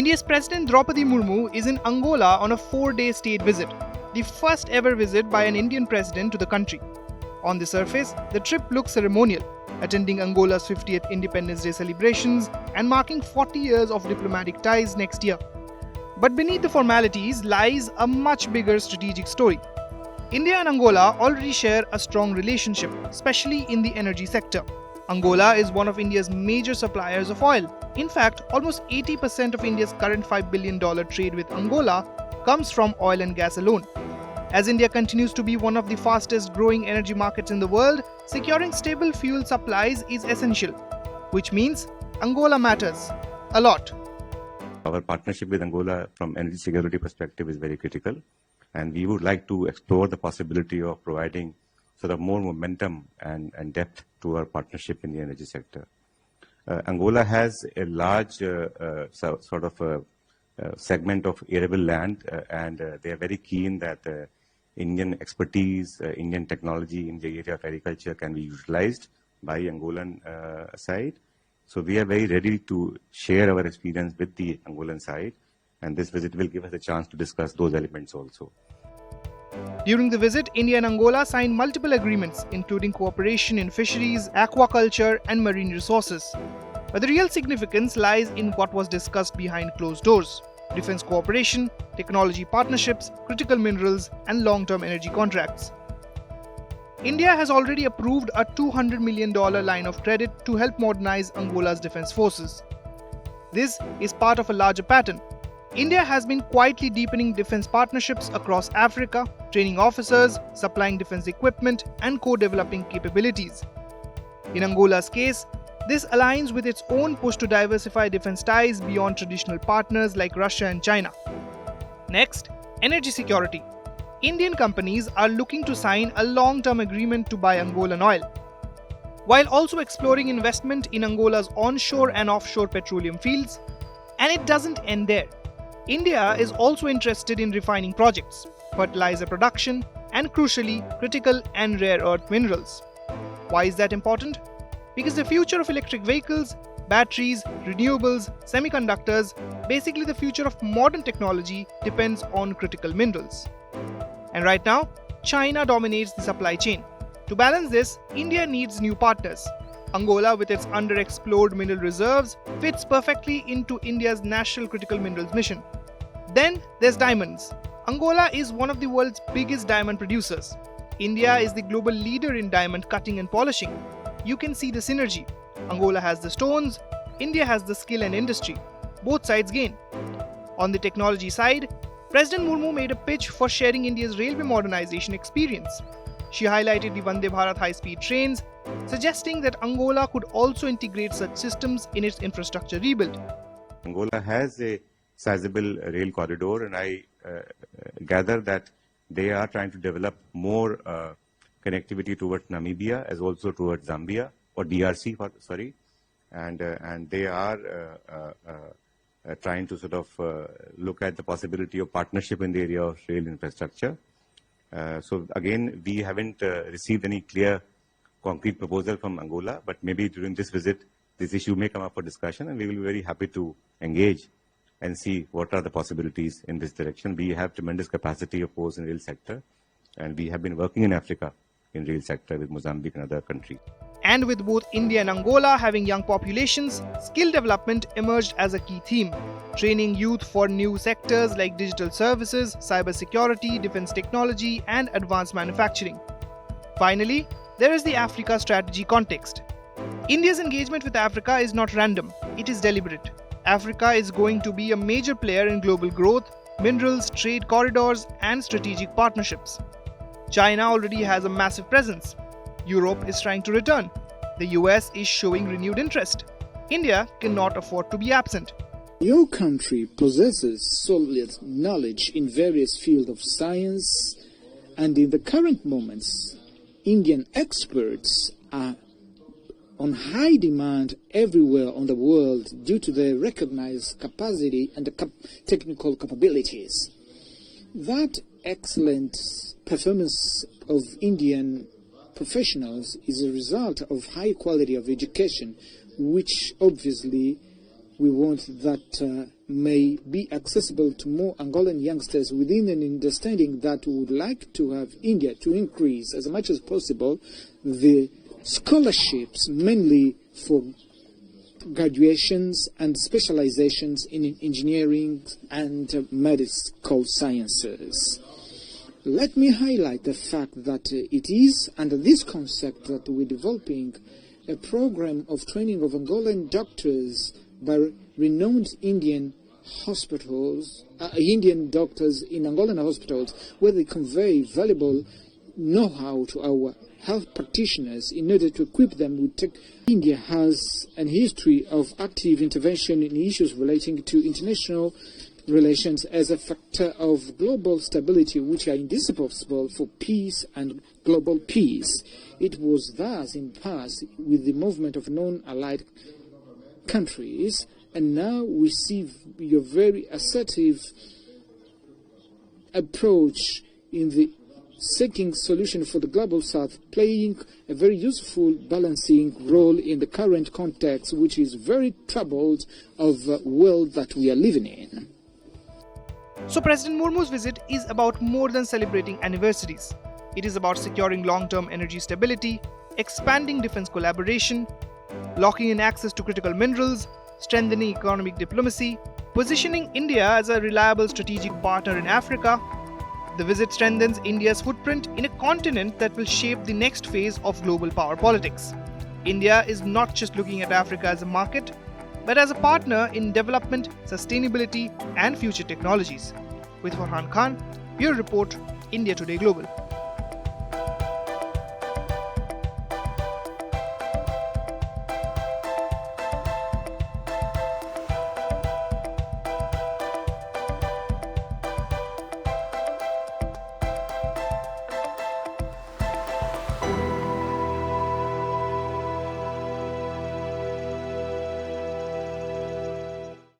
India's President Droupadi Murmu is in Angola on a 4-day state visit, the first ever visit by an Indian president to the country. On the surface, the trip looks ceremonial, attending Angola's 50th Independence Day celebrations and marking 40 years of diplomatic ties next year. But beneath the formalities lies a much bigger strategic story. India and Angola already share a strong relationship, especially in the energy sector. Angola is one of India's major suppliers of oil. In fact, almost 80% of India's current $5 billion trade with Angola comes from oil and gas alone. As India continues to be one of the fastest growing energy markets in the world, securing stable fuel supplies is essential, which means Angola matters a lot. Our partnership with Angola from energy security perspective is very critical, and we would like to explore the possibility of providing sort of more momentum and depth to our partnership in the energy sector. Angola has a large segment of arable land, and they are very keen that Indian expertise, Indian technology in the area of agriculture can be utilized by Angolan side. So we are very ready to share our experience with the Angolan side, and this visit will give us a chance to discuss those elements also. During the visit, India and Angola signed multiple agreements, including cooperation in fisheries, aquaculture, and marine resources. But the real significance lies in what was discussed behind closed doors: defense cooperation, technology partnerships, critical minerals, and long-term energy contracts. India has already approved a $200 million line of credit to help modernize Angola's defense forces. This is part of a larger pattern. India has been quietly deepening defense partnerships across Africa, training officers, supplying defense equipment, and co-developing capabilities. In Angola's case, this aligns with its own push to diversify defense ties beyond traditional partners like Russia and China. Next, energy security. Indian companies are looking to sign a long-term agreement to buy Angolan oil, while also exploring investment in Angola's onshore and offshore petroleum fields. And it doesn't end there. India is also interested in refining projects, fertilizer production, and crucially, critical and rare earth minerals. Why is that important? Because the future of electric vehicles, batteries, renewables, semiconductors, basically the future of modern technology depends on critical minerals. And right now, China dominates the supply chain. To balance this, India needs new partners. Angola, with its underexplored mineral reserves, fits perfectly into India's national critical minerals mission. Then there's diamonds. Angola is one of the world's biggest diamond producers. India is the global leader in diamond cutting and polishing. You can see the synergy. Angola has the stones, India has the skill and industry. Both sides gain. On the technology side, President Murmu made a pitch for sharing India's railway modernization experience. She highlighted the Vande Bharat high-speed trains, suggesting that Angola could also integrate such systems in its infrastructure rebuild. Angola has a sizable rail corridor, and I gather that they are trying to develop more connectivity towards Namibia as also towards Zambia, or DRC, and they are trying to sort of look at the possibility of partnership in the area of rail infrastructure. So again, we haven't received any clear concrete proposal from Angola, but maybe during this visit, this issue may come up for discussion, and we will be very happy to engage and see what are the possibilities in this direction. We have tremendous capacity, of course, in the rail sector, and we have been working in Africa in rail sector with Mozambique and other countries. And with both India and Angola having young populations, skill development emerged as a key theme, training youth for new sectors like digital services, cybersecurity, defense technology, and advanced manufacturing. Finally, there is the Africa strategy context. India's engagement with Africa is not random, it is deliberate. Africa is going to be a major player in global growth, minerals, trade corridors, and strategic partnerships. China already has a massive presence. Europe is trying to return. The US is showing renewed interest. India cannot afford to be absent. Your country possesses solid knowledge in various fields of science, and in the current moments, Indian experts are on high demand everywhere on the world due to their recognized capacity and the technical capabilities. That excellent performance of Indian professionals is a result of high quality of education, which obviously we want that may be accessible to more Angolan youngsters within an understanding that we would like to have India to increase as much as possible the scholarships, mainly for graduations and specializations in engineering and medical sciences. Let me highlight the fact that it is under this concept that we're developing a program of training of Angolan doctors by renowned Indian hospitals, Indian doctors in Angolan hospitals, where they convey valuable know-how to our health practitioners in order to equip them with tech. India has a history of active intervention in issues relating to international relations as a factor of global stability, which are indispensable for peace and global peace. It was thus in the past with the movement of non-allied countries, and now we see your very assertive approach in the seeking solution for the global south, playing a very useful balancing role in the current context, which is very troubled of the world that we are living in. So President Murmu's visit is about more than celebrating anniversaries. It is about securing long-term energy stability, expanding defense collaboration, locking in access to critical minerals, strengthening economic diplomacy, positioning India as a reliable strategic partner in Africa. The visit strengthens India's footprint in a continent that will shape the next phase of global power politics. India is not just looking at Africa as a market, but as a partner in development, sustainability, and future technologies. With Farhan Khan, Bureau Report, India Today Global.